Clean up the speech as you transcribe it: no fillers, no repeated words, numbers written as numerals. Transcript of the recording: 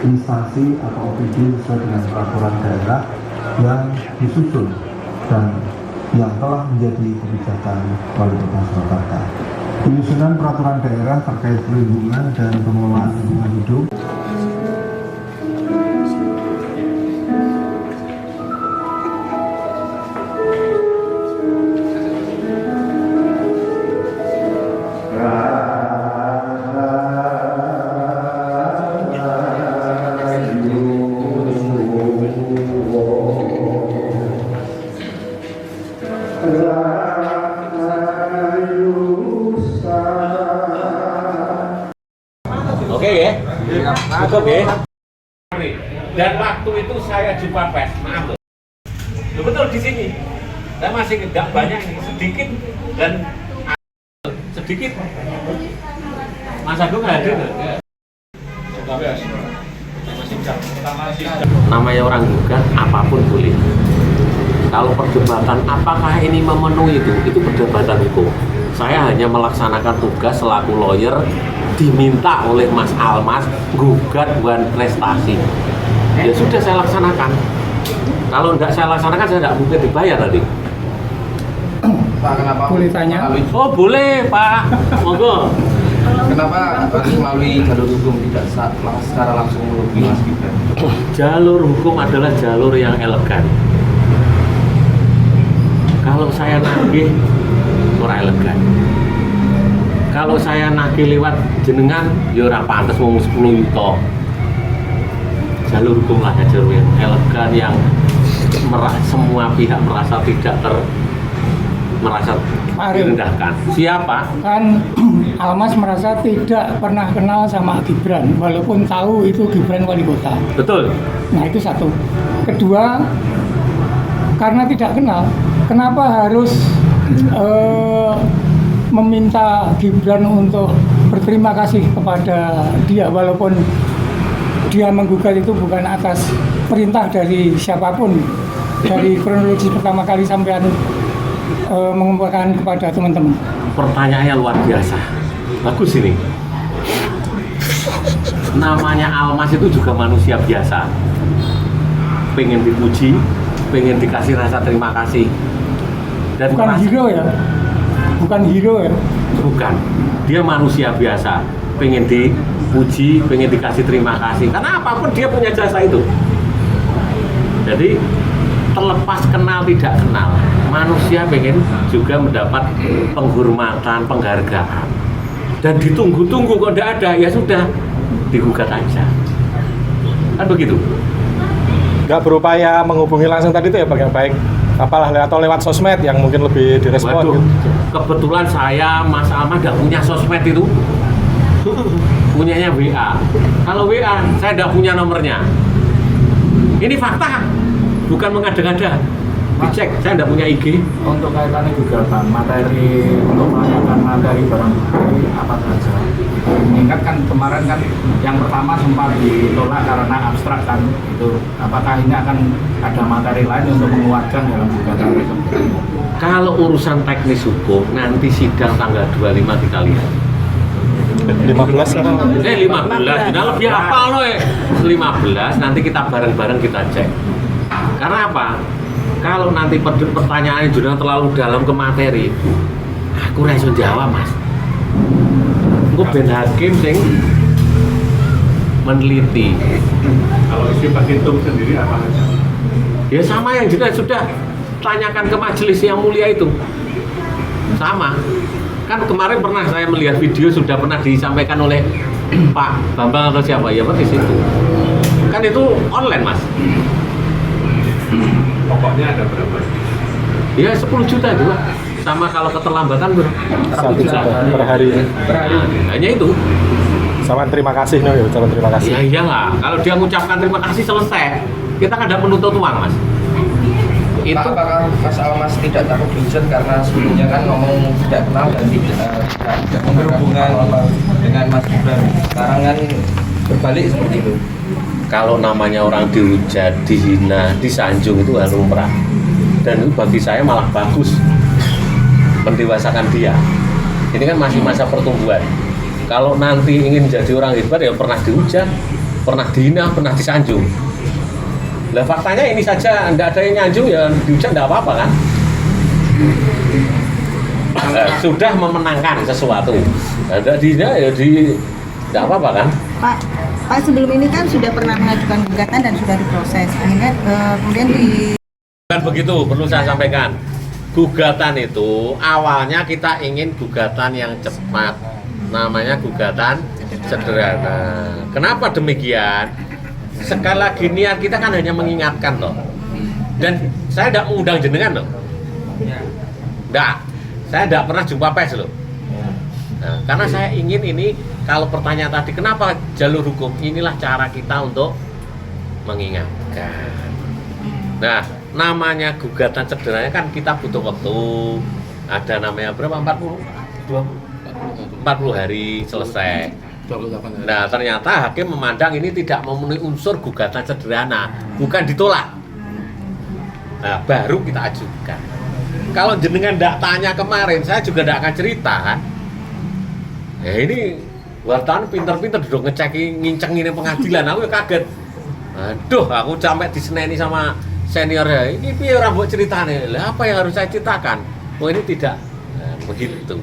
instansi atau OPD sesuai dengan peraturan daerah yang disusun dan yang telah menjadi kebijakan Wali Kota Surakarta. Penyusunan peraturan daerah terkait perlindungan dan pengelolaan lingkungan hidup. Oke ya, cukup ya. Dan waktu itu saya jumpa pers, maaf loh. Betul di sini. Saya masih tidak banyak, sedikit dan sedikit. Mas Agung hadir. Namanya orang gugat, apapun boleh. Kalau perdebatan apakah ini memenuhi itu perdebatan hukum. Saya hanya melaksanakan tugas selaku lawyer diminta oleh Mas Almas gugat bukan prestasi. Ya sudah saya laksanakan. Kalau tidak saya laksanakan saya tidak mungkin dibayar tadi. Pak, kenapa? Boleh tanya? Oh boleh Pak, monggo. Kenapa harus melalui jalur hukum tidak secara langsung melobi Mas Gibran? Jalur hukum adalah jalur yang elegan. Kalau saya nagih ora elegan. Kalau saya nagih lewat jenengan ya ora pantes wong 10 juta. Jalur hukum lah jalur yang elegan yang semua pihak merasa tidak merasa direndahkan. Siapa? Kan Almas merasa tidak pernah kenal sama Gibran walaupun tahu itu Gibran wali kota. Betul. Nah itu satu. Kedua, karena tidak kenal, kenapa harus meminta Gibran untuk berterima kasih kepada dia walaupun dia menggugat itu bukan atas perintah dari siapapun, dari kronologis pertama kali sampean mengumpulkan kepada teman-teman. Pertanyaannya luar biasa. Bagus ini. Namanya Almas itu juga manusia biasa. Pengen dipuji, pengen dikasih rasa terima kasih. Dan Bukan hero ya? Bukan hero ya? Bukan. Dia manusia biasa. Pengen dipuji, pengen dikasih terima kasih. Karena apapun dia punya jasa itu. Jadi terlepas kenal tidak kenal, manusia pengen juga mendapat penghormatan, penghargaan. Dan ditunggu-tunggu kok tidak ada, ya sudah digugat aja. Kan begitu. Nggak berupaya menghubungi langsung tadi itu ya baik apalah atau lewat sosmed yang mungkin lebih direspon. Waduh, gitu. kebetulan saya Mas Almas nggak punya sosmed itu. Punyanya WA. Kalau WA saya tidak punya nomornya. Ini fakta, bukan mengada-ngada. Dicek, saya tidak punya IG. Untuk kaitannya gugatan materi untuk menanyakan materi barang bukti apa saja. Mengingat kan kemarin kan yang pertama sempat ditolak karena abstrak kan itu. Apakah ini akan ada materi lain untuk menguatkan dalam gugatan tersebut? Kalau urusan teknis hukum nanti sidang tanggal 25 kita lihat. 15 kan? 15, nah lebih hafal loh 15, nanti kita bareng-bareng kita cek. Karena apa? Kalau nanti pertanyaannya juga terlalu dalam ke materi, aku rasa jawab Mas. Aku ben hakim sing meneliti. Kalau isi petitum sendiri apa saja? Ya sama yang sudah tanyakan ke majelis yang mulia itu. Sama. Kan kemarin pernah saya melihat video sudah pernah disampaikan oleh Pak Bambang atau siapa ya Pak di situ. Kan itu online Mas. Pokoknya ada berapa? Ya 10 juta itu Pak. Sama kalau keterlambatan berapa? 1 juta per hari. Nah, hanya itu. Sama terima kasih no ya, ucapan terima kasih. Ya iyalah, kalau dia mengucapkan terima kasih selesai. Kita kan tidak menuntut uang Mas. Itu Pak, apakah Mas Almas tidak takut dihujat karena sebelumnya kan ngomong tidak kenal dan tidak berhubungan dengan Mas Gibran. Sekarang kan berbalik seperti itu. kalau namanya orang dihujat, dihina, disanjung itu hal lumrah. Dan itu bagi saya malah bagus mendewasakan dia. Ini kan masih masa pertumbuhan. Kalau nanti ingin jadi orang hebat ya pernah dihujat, pernah dihina, pernah disanjung. Lah faktanya ini saja nggak ada yang nyanjung ya dihujat nggak apa-apa kan? Sudah memenangkan sesuatu, ada dihina ya nggak apa-apa kan? Pak sebelum ini kan sudah pernah mengajukan gugatan dan sudah diproses. Akhirnya kemudian Bukan begitu, perlu saya sampaikan. Gugatan itu awalnya kita ingin gugatan yang cepat, namanya gugatan sederhana. Kenapa demikian? Sekali lagi niat kita kan hanya mengingatkan loh. Dan saya tidak mengundang jenengan loh. Enggak, saya tidak pernah jumpa pers loh. Nah, karena saya ingin ini, kalau pertanyaan tadi kenapa jalur hukum, inilah cara kita untuk mengingatkan. Nah, namanya gugatan sederhana kan kita butuh waktu, ada namanya berapa? 40 hari selesai. Nah, ternyata hakim memandang ini tidak memenuhi unsur gugatan sederhana, bukan ditolak. Nah, baru kita ajukan. Kalau jenengan tidak tanya kemarin, saya juga tidak akan cerita kan. Ya ini wartawan pinter-pinter duduk ngecek nginceng ini pengadilan, aku ya kaget. Aduh, aku sampai diseneni sama senior ya. Ini piye ora mbok ceritane? Lah apa yang harus saya ceritakan? Oh ini tidak begitu.